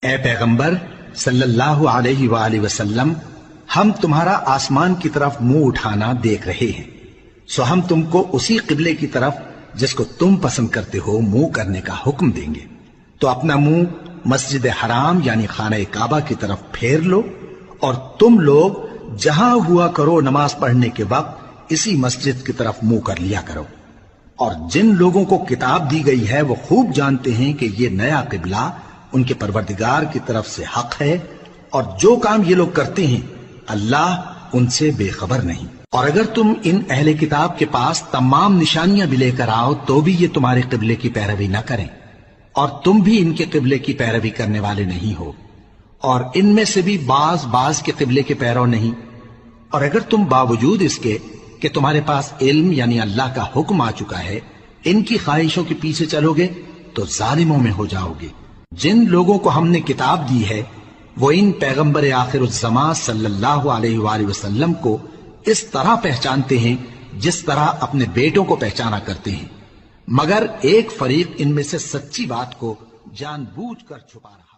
اے پیغمبر صلی اللہ علیہ وآلہ وسلم، ہم تمہارا آسمان کی طرف منہ اٹھانا دیکھ رہے ہیں، سو ہم تم کو اسی قبلے کی طرف جس کو تم پسند کرتے ہو منہ کرنے کا حکم دیں گے، تو اپنا منہ مسجد حرام یعنی خانہ کعبہ کی طرف پھیر لو، اور تم لوگ جہاں ہوا کرو نماز پڑھنے کے وقت اسی مسجد کی طرف منہ کر لیا کرو۔ اور جن لوگوں کو کتاب دی گئی ہے وہ خوب جانتے ہیں کہ یہ نیا قبلہ ان کے پروردگار کی طرف سے حق ہے، اور جو کام یہ لوگ کرتے ہیں اللہ ان سے بے خبر نہیں۔ اور اگر تم ان اہل کتاب کے پاس تمام نشانیاں بھی لے کر آؤ تو بھی یہ تمہارے قبلے کی پیروی نہ کریں، اور تم بھی ان کے قبلے کی پیروی کرنے والے نہیں ہو، اور ان میں سے بھی بعض کے قبلے کے پیرو نہیں۔ اور اگر تم باوجود اس کے کہ تمہارے پاس علم یعنی اللہ کا حکم آ چکا ہے ان کی خواہشوں کے پیچھے چلو گے تو ظالموں میں ہو جاؤ گے۔ جن لوگوں کو ہم نے کتاب دی ہے وہ ان پیغمبر آخر الزمان صلی اللہ علیہ وآلہ وسلم کو اس طرح پہچانتے ہیں جس طرح اپنے بیٹوں کو پہچانا کرتے ہیں، مگر ایک فریق ان میں سے سچی بات کو جان بوجھ کر چھپا رہا۔